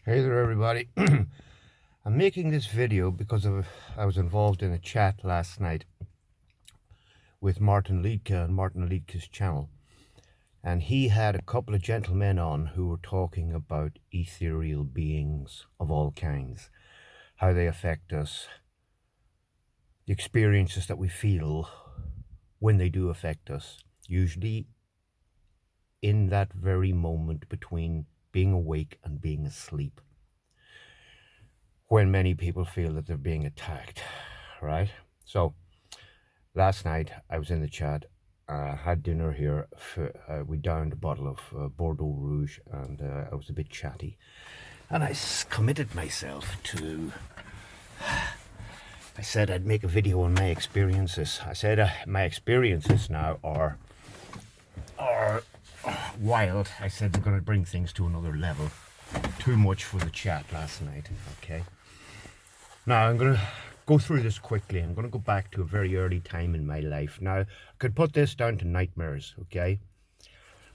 Hey there, everybody. I'm making this video because I was involved in a chat last night with Martin Liedke and Martin Liedke's channel. And he had a couple of gentlemen on who were talking about ethereal beings of all kinds, how they affect us, the experiences that we feel when they do affect us, usually in that very moment between being awake and being asleep, when many people feel that they're being attacked, right? So last night I was in the chat, had dinner here. We downed a bottle of Bordeaux Rouge, and I was a bit chatty. And I committed myself to, I said I'd make a video on my experiences. I said my experiences now are wild. I said they're going to bring things to another level. Too much for the chat last night, okay? Now I'm going to go through this quickly. I'm going to go back to a very early time in my life. Now, I could put this down to nightmares, okay?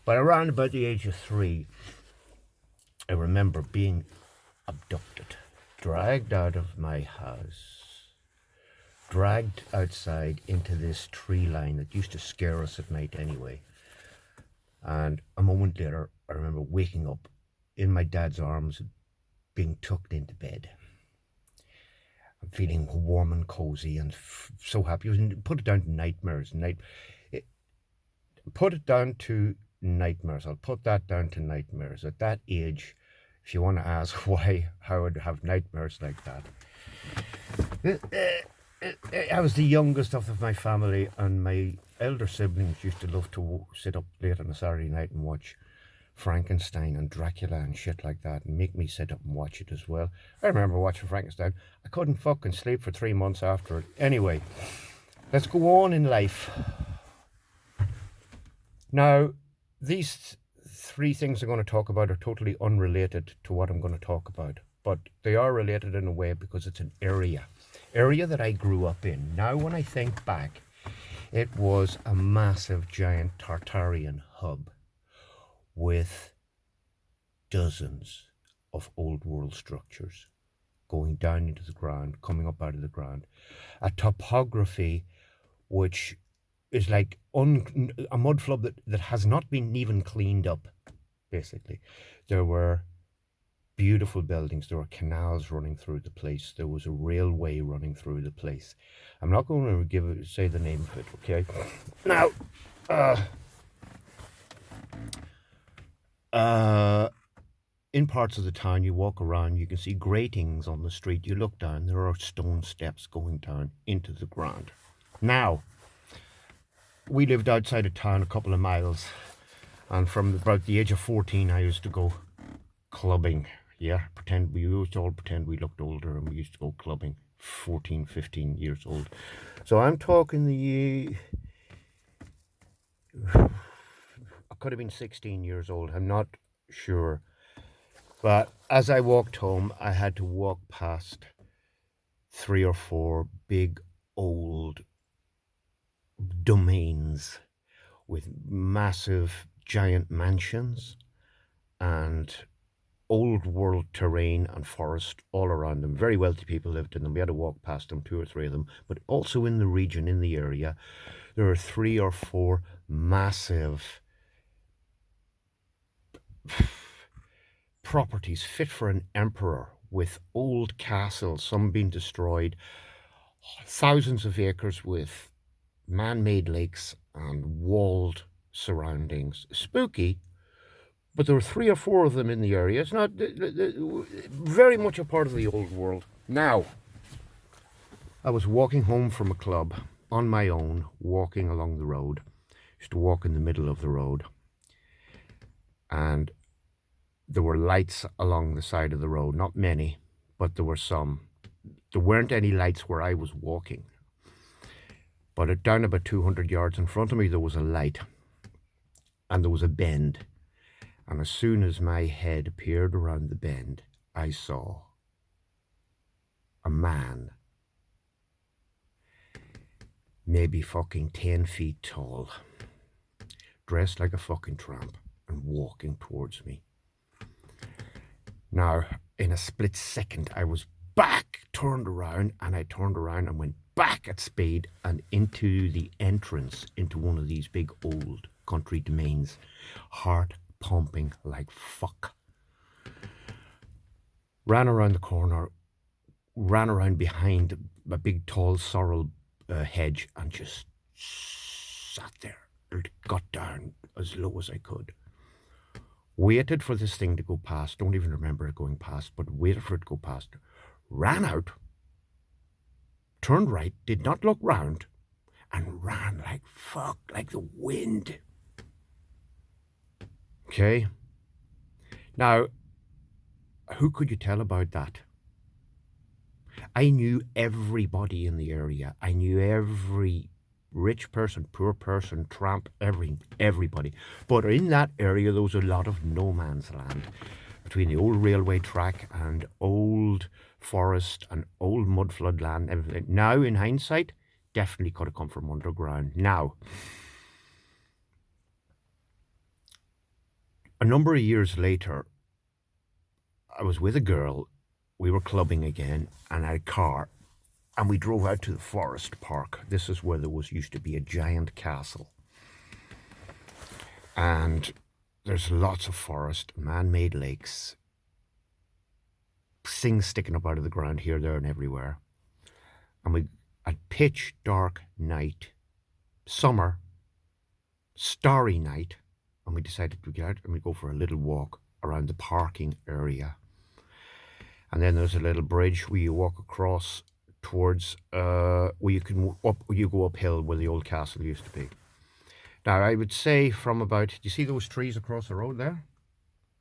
But around about the age of 3, I remember being abducted, dragged out of my house, dragged outside into this tree line that used to scare us at night anyway. And a moment later, I remember waking up in my dad's arms, being tucked into bed. I'm feeling warm and cozy and so happy. Put it down to nightmares. Put it down to nightmares. I'll put that down to nightmares. At that age, if you want to ask how I'd have nightmares like that. I was the youngest of my family, and my elder siblings used to love to sit up late on a Saturday night and watch Frankenstein and Dracula and shit like that, and make me sit up and watch it as well. I remember watching Frankenstein. I couldn't fucking sleep for 3 months after it. Anyway, let's go on in life. Now, these 3 things I'm going to talk about are totally unrelated to what I'm going to talk about, but they are related in a way because it's an area that I grew up in. Now, when I think back, it was a massive, giant Tartarian hub with dozens of old world structures going down into the ground, coming up out of the ground. A topography which is like a mud flood that has not been even cleaned up, basically. There were beautiful buildings. There were canals running through the place. There was a railway running through the place. I'm not going to say the name of it, okay? Now, in parts of the town, you walk around, you can see gratings on the street. You look down, there are stone steps going down into the ground. Now, we lived outside of town a couple of miles, and from about the age of 14, I used to go clubbing. Yeah, we used to all pretend we looked older, and we used to go clubbing. 14, 15 years old. So I'm talking I could have been 16 years old. I'm not sure. But as I walked home, I had to walk past 3 or 4 big old domains with massive giant mansions and old world terrain and forest all around them. Very wealthy people lived in them. We had to walk past them, 2 or 3 of them. But also in the region, in the area, there are 3 or 4 massive properties fit for an emperor, with old castles, some being destroyed, thousands of acres with man-made lakes and walled surroundings. Spooky, but there were 3 or 4 of them in the area. It's not very much a part of the old world. Now, I was walking home from a club on my own, walking along the road. I used to walk in the middle of the road, and there were lights along the side of the road. Not many, but there were some. There weren't any lights where I was walking. But down about 200 yards in front of me, there was a light. And there was a bend. And as soon as my head appeared around the bend, I saw a man, maybe fucking 10 feet tall, dressed like a fucking tramp and walking towards me. Now, in a split second, I was back, turned around, and I turned around and went back at speed and into the entrance into one of these big old country domains, heart pumping like fuck. Ran around the corner, ran around behind a big tall sorrel hedge and just sat there, got down as low as I could. Waited for this thing to go past, don't even remember it going past, but waited for it to go past. Ran out, turned right, did not look round, and ran like fuck, like the wind. Okay? Now, who could you tell about that? I knew everybody in the area. I knew every rich person, poor person, tramp, everybody. But in that area, there was a lot of no man's land between the old railway track and old forest and old mudflood land and everything. Now, in hindsight, definitely could have come from underground. Now, a number of years later, I was with a girl. We were clubbing again, and I had a car, and we drove out to the forest park. This is where there used to be a giant castle. And there's lots of forest, man-made lakes, things sticking up out of the ground here, there, and everywhere. And we, at pitch dark night, summer, starry night, and we decided to get out and we go for a little walk around the parking area. And then there's a little bridge where you walk across towards where you go uphill where the old castle used to be. Now I would say from about, do you see those trees across the road there?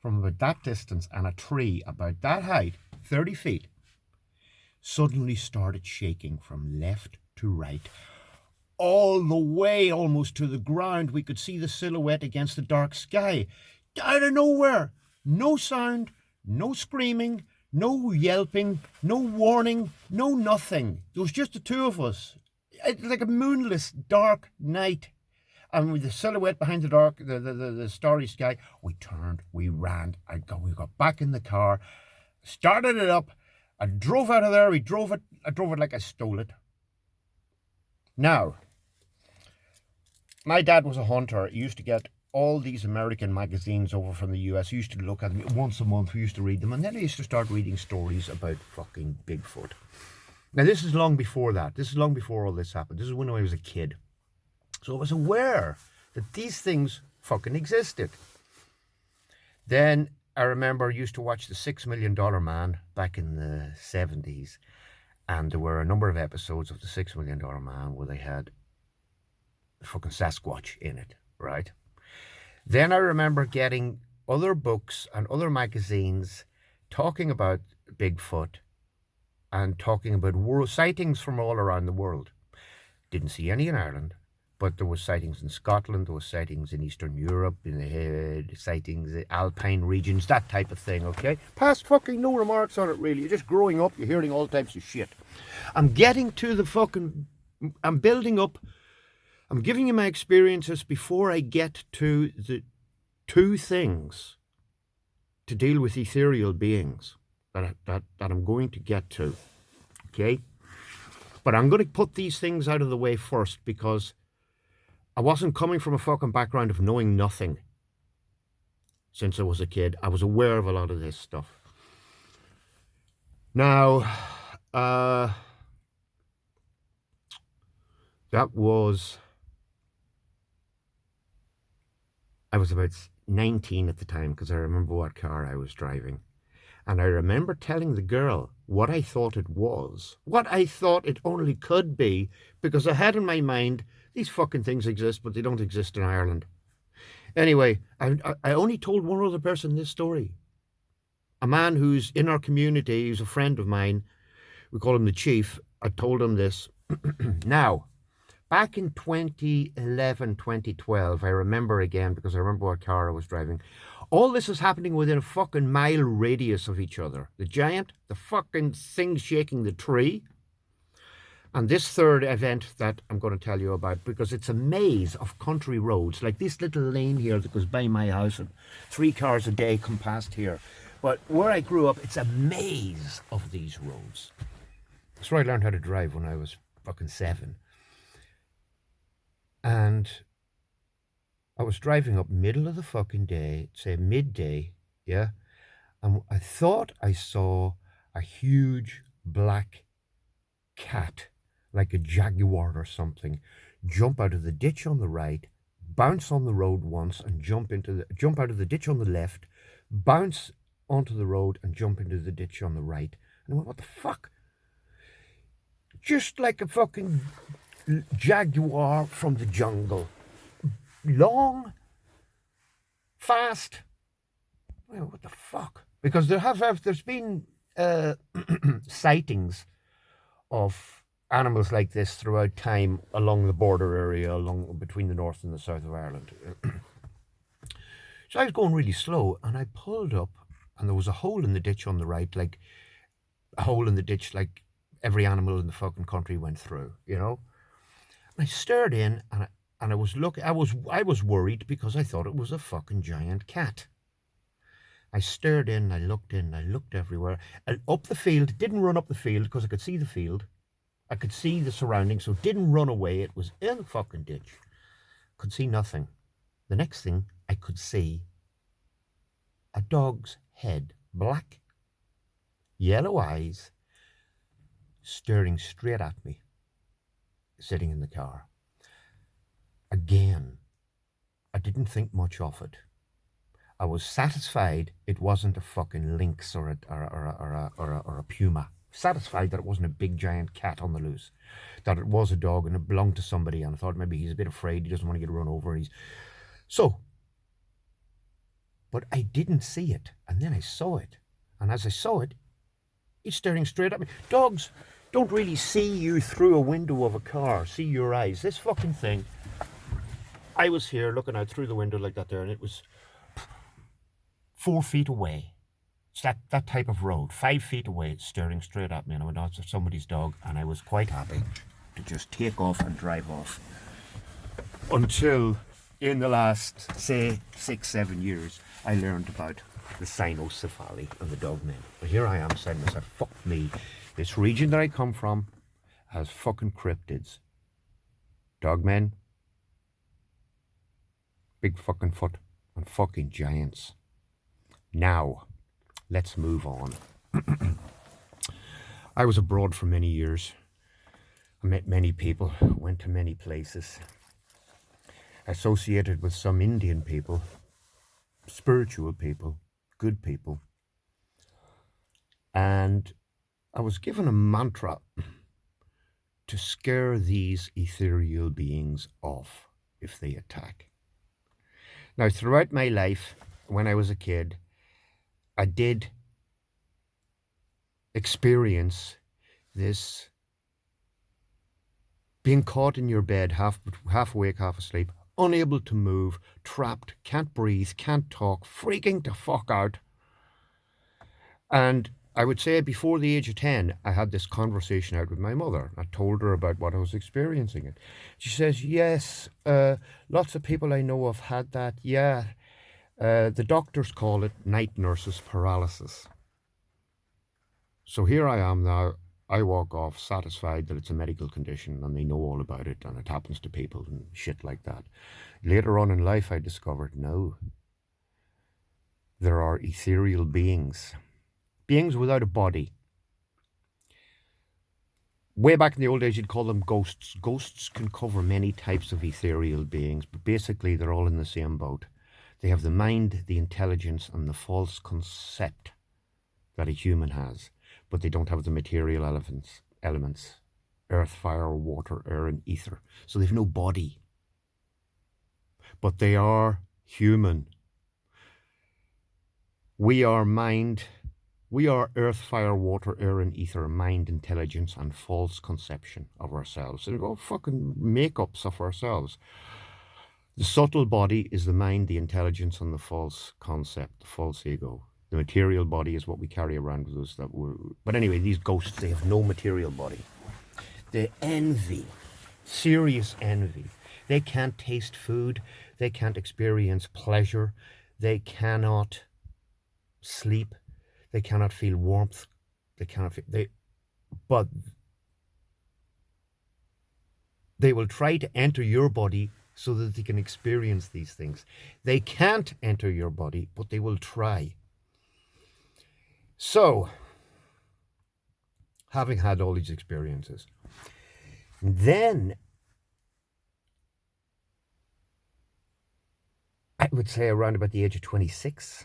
From about that distance, and a tree about that height, 30 feet, suddenly started shaking from left to right, all the way almost to the ground. We could see the silhouette against the dark sky. Out of nowhere, no sound, no screaming, no yelping, no warning, no nothing. There was just the two of us. It's like a moonless, dark night. And with the silhouette behind the starry sky, we turned, we ran, we got back in the car, started it up, I drove out of there, I drove it like I stole it. Now, my dad was a hunter. He used to get all these American magazines over from the US. He used to look at them once a month. We used to read them. And then I used to start reading stories about fucking Bigfoot. Now, this is long before that. This is long before all this happened. This is when I was a kid. So I was aware that these things fucking existed. Then I remember I used to watch The $6 Million Man back in the 70s. And there were a number of episodes of The $6 Million Man where they had fucking Sasquatch in it, right? Then I remember getting other books and other magazines talking about Bigfoot and talking about world sightings from all around the world. Didn't see any in Ireland, but there was sightings in Scotland, there was sightings in Eastern Europe, in the sightings in alpine regions, that type of thing, okay? Past fucking no remarks on it, really. You're just growing up, you're hearing all types of shit. I'm getting to the fucking... I'm building up... I'm giving you my experiences before I get to the two things to deal with ethereal beings that I'm going to get to, okay? But I'm going to put these things out of the way first because I wasn't coming from a fucking background of knowing nothing since I was a kid. I was aware of a lot of this stuff. Now, that was... I was about 19 at the time because I remember what car I was driving. And I remember telling the girl what I thought it was, what I thought it only could be, because I had in my mind, these fucking things exist, but they don't exist in Ireland. Anyway, I only told one other person this story. A man who's in our community, who's a friend of mine. We call him the Chief. I told him this. Now, back in 2011, 2012, I remember again, because I remember what car I was driving, all this is happening within a fucking mile radius of each other. The giant, the fucking thing shaking the tree, and this third event that I'm going to tell you about, because it's a maze of country roads, like this little lane here that goes by my house, and 3 cars a day come past here. But where I grew up, it's a maze of these roads. That's where I learned how to drive when I was fucking 7. And I was driving up middle of the fucking day, say midday, yeah? And I thought I saw a huge black cat, like a jaguar or something, jump out of the ditch on the right, bounce on the road once and jump out of the ditch on the left, bounce onto the road and jump into the ditch on the right. And I went, what the fuck? Just like a fucking jaguar from the jungle. Long, fast. Well, what the fuck? Because there's been sightings of animals like this throughout time along the border area, along between the north and the south of Ireland. So I was going really slow, and I pulled up, and there was a hole in the ditch on the right, like a hole in the ditch, like every animal in the fucking country went through, you know. And I stared in, and I was looking. I was worried because I thought it was a fucking giant cat. I stared in, I looked everywhere, and up the field. Didn't run up the field because I could see the field. I could see the surroundings, so it didn't run away. It was in the fucking ditch. Could see nothing. The next thing I could see, a dog's head, black, yellow eyes, staring straight at me, sitting in the car. Again, I didn't think much of it. I was satisfied it wasn't a fucking lynx or a puma. Satisfied that it wasn't a big giant cat on the loose, that it was a dog and it belonged to somebody, and I thought maybe he's a bit afraid, he doesn't want to get run over. But I didn't see it, and then I saw it, and as I saw it, he's staring straight at me. Dogs don't really see you through a window of a car, see your eyes. This fucking thing, I was here looking out through the window like that there, and it was 4 feet away. It's that type of road, 5 feet away, staring straight at me, and I went, oh, it's somebody's dog, and I was quite happy to just take off and drive off. Until in the last, say, 6-7 years, I learned about the cynocephaly and the dogmen. But here I am saying to myself, fuck me, this region that I come from has fucking cryptids. Dogmen, big fucking foot, and fucking giants. Now, let's move on. I was abroad for many years. I met many people, went to many places, associated with some Indian people, spiritual people, good people. And I was given a mantra to scare these ethereal beings off if they attack. Now, throughout my life, when I was a kid, I did experience this being caught in your bed, half awake, half asleep, unable to move, trapped, can't breathe, can't talk, freaking the fuck out. And I would say before the age of 10, I had this conversation out with my mother. I told her about what I was experiencing. She says, yes, lots of people I know have had that. Yeah, the doctors call it night nurses paralysis. So here I am now. I walk off satisfied that it's a medical condition and they know all about it and it happens to people and shit like that. Later on in life, I discovered, no, there are ethereal beings without a body. Way back in the old days, you'd call them ghosts. Ghosts can cover many types of ethereal beings, but basically they're all in the same boat. They have the mind, the intelligence, and the false concept that a human has, but they don't have the material elements, earth, fire, water, air, and ether. So they've no body, but they are human. We are mind. We are earth, fire, water, air, and ether, mind, intelligence, and false conception of ourselves. So they're all fucking make-ups of ourselves. The subtle body is the mind, the intelligence, and the false concept, the false ego. The material body is what we carry around with us. But anyway, these ghosts, they have no material body. They envy, serious envy. They can't taste food. They can't experience pleasure. They cannot sleep. They cannot feel warmth. They cannot feel, but they will try to enter your body so that they can experience these things. They can't enter your body, but they will try. So, having had all these experiences, then I would say around about the age of 26,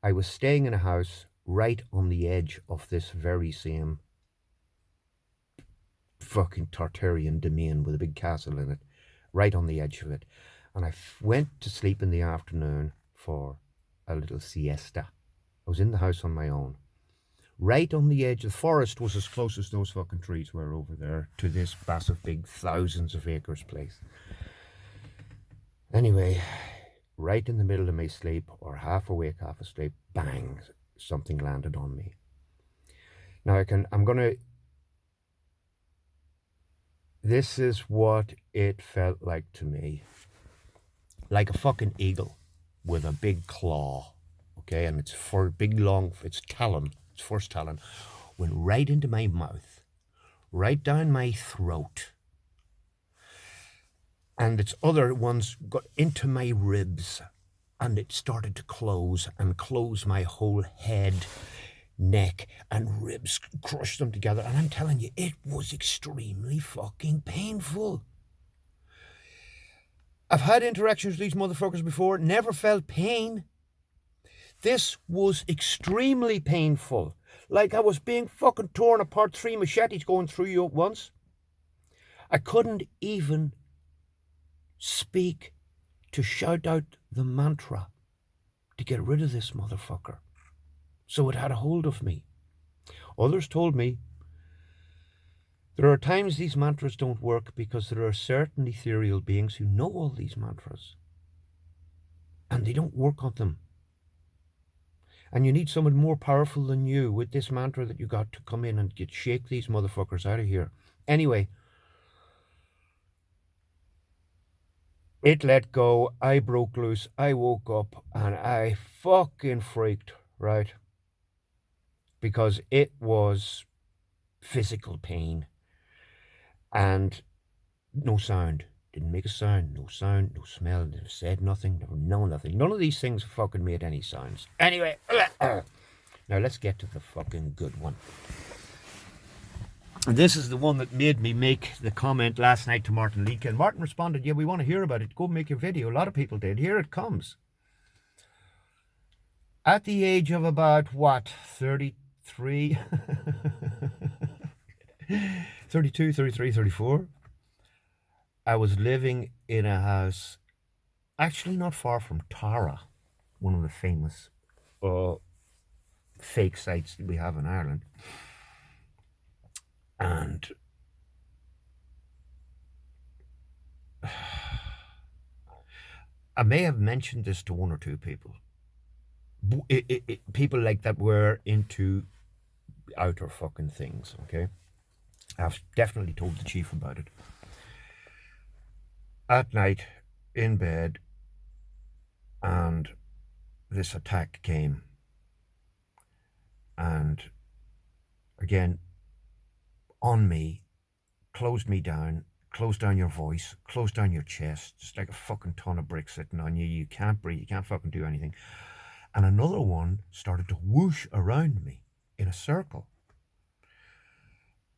I was staying in a house right on the edge of this very same fucking Tartarian domain with a big castle in it, right on the edge of it. And I went to sleep in the afternoon for a little siesta. I was in the house on my own. Right on the edge, the forest was as close as those fucking trees were over there to this massive big thousands of acres place. Anyway, right in the middle of my sleep, or half awake, half asleep, bang, something landed on me. Now this is what it felt like to me. Like a fucking eagle with a big claw, okay? And it's its talon, its first talon, went right into my mouth, right down my throat. And its other ones got into my ribs, and it started to close my whole head, neck, and ribs, crushed them together. And I'm telling you, it was extremely fucking painful. I've had interactions with these motherfuckers before, never felt pain. This was extremely painful. Like I was being fucking torn apart, 3 machetes going through you at once. I couldn't even speak to shout out the mantra to get rid of this motherfucker. So it had a hold of me. Others told me there are times these mantras don't work because there are certain ethereal beings who know all these mantras and they don't work on them. And you need someone more powerful than you with this mantra that you got to come in and shake these motherfuckers out of here. Anyway, it let go. I broke loose. I woke up and I fucking freaked, right? Because it was physical pain and no sound. Didn't make a sound. No sound, no smell. Never said nothing. No nothing. None of these things fucking made any sounds. Anyway, now let's get to the fucking good one. And this is the one that made me make the comment last night to Martin Leake. And Martin responded, yeah, we want to hear about it. Go make your video. A lot of people did. Here it comes. At the age of about, 33? 32, 33, 34. I was living in a house actually not far from Tara, one of the famous fake sites that we have in Ireland. And I may have mentioned this to 1 or 2 people. People like that were into outer fucking things, okay? I've definitely told the chief about it. At night, in bed, and this attack came. And again, on me, closed me down, closed down your voice, closed down your chest, just like a fucking ton of bricks sitting on you. You can't breathe, you can't fucking do anything. And another one started to whoosh around me in a circle.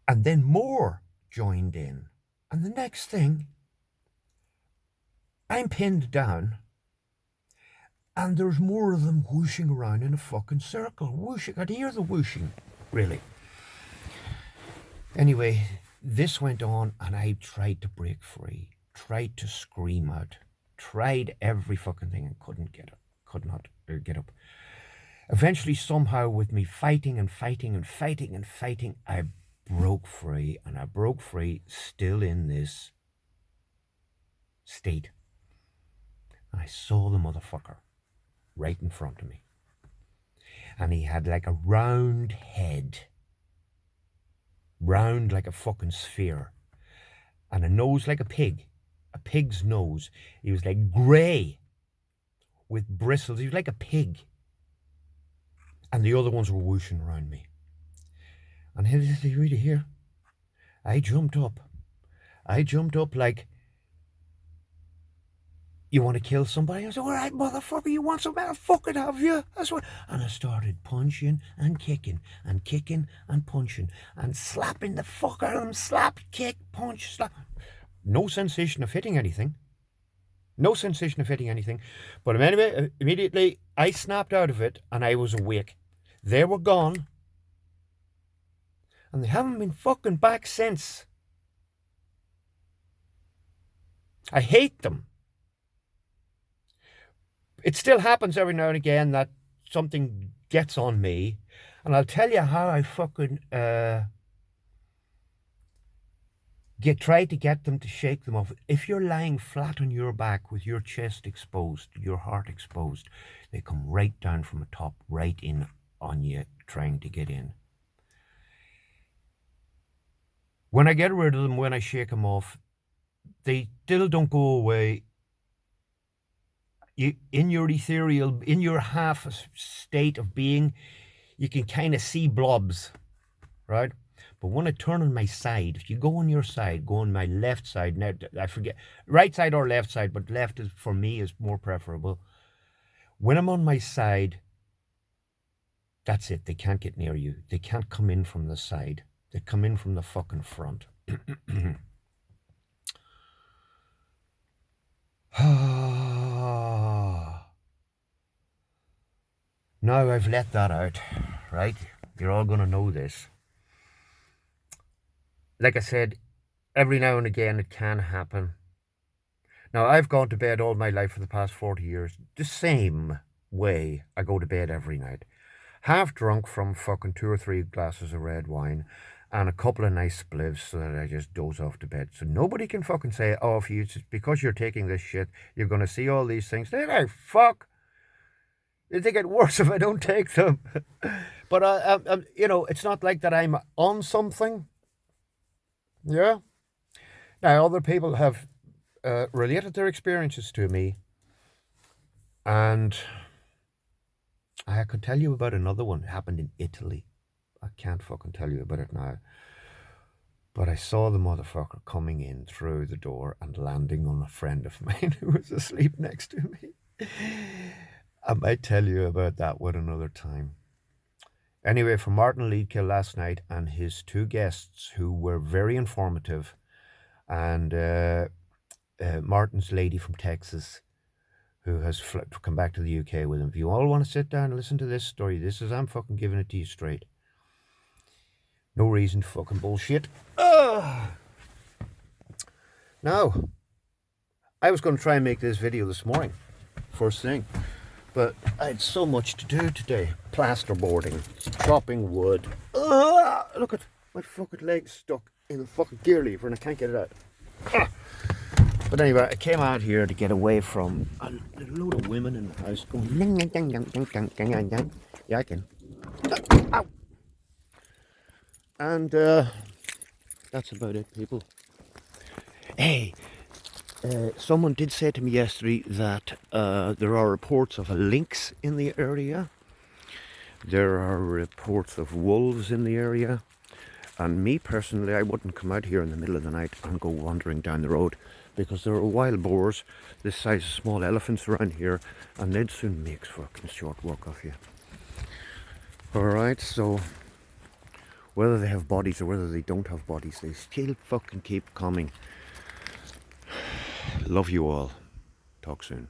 And then more joined in. And the next thing, I'm pinned down, and there's more of them whooshing around in a fucking circle. Whooshing, I could hear the whooshing, really. Anyway, this went on, and I tried to break free, tried to scream out, tried every fucking thing and could not get up. Eventually, somehow, with me fighting and fighting and fighting and fighting, I broke free, and I broke free still in this state. And I saw the motherfucker right in front of me. And he had like a round head, round like a fucking sphere, and a nose like a pig's nose. He was like grey with bristles. He was like a pig. and the other ones were whooshing around me. And did you really hear? I jumped up like, you want to kill somebody? I said, all right, motherfucker, you want some better fucking have you? That's what. And I started punching and kicking and kicking and punching and slapping the fuck out of him. Slap, kick, punch, slap. No sensation of hitting anything. No sensation of hitting anything. But anyway, immediately I snapped out of it and I was awake. They were gone. And they haven't been fucking back since. I hate them. It still happens every now and again that something gets on me. And I'll tell you how I fucking try to get them to shake them off. If you're lying flat on your back with your chest exposed, your heart exposed, they come right down from the top, right in on you, trying to get in. When I get rid of them, when I shake them off, they still don't go away. You, in your ethereal, in your half state of being, you can kind of see blobs, right? But when I turn on my side, if you go on your side, go on my left side, now I forget, right side or left side, but left is, for me, is more preferable. When I'm on my side, that's it. They can't get near you. They can't come in from the side. They come in from the fucking front. Now I've let that out, right? You're all going to know this. Like I said, every now and again it can happen. Now, I've gone to bed all my life for the past 40 years the same way I go to bed every night. Half drunk from fucking 2 or 3 glasses of red wine and a couple of nice spliffs so that I just doze off to bed. So nobody can fucking say, oh, if you, because you're taking this shit, you're going to see all these things. They like, fuck. They think it worse if I don't take them. But, you know, it's not like that I'm on something. Yeah. Now, other people have related their experiences to me. And I could tell you about another one. It happened in Italy. I can't fucking tell you about it now. But I saw the motherfucker coming in through the door and landing on a friend of mine who was asleep next to me. I might tell you about that one another time. Anyway, for Martin Leedkill last night and his 2 guests who were very informative, and Martin's lady from Texas who has come back to the UK with him. If you all want to sit down and listen to this story, this is, I'm fucking giving it to you straight. No reason to fucking bullshit. Now, I was going to try and make this video this morning, first thing. But I had so much to do today. Plasterboarding, chopping wood. Look at my fucking leg stuck in the fucking gear lever and I can't get it out. But anyway, I came out here to get away from a load of women in the house going ding, ding, ding, ding, ding, ding, ding, ding, ding. Yeah, I can. Ow. And that's about it, people. Hey. Someone did say to me yesterday that there are reports of a lynx in the area. There are reports of wolves in the area. And me personally, I wouldn't come out here in the middle of the night and go wandering down the road because there are wild boars this size of small elephants around here and they'd soon make fucking short work of you. Alright, so whether they have bodies or whether they don't have bodies, they still fucking keep coming. Love you all. Talk soon.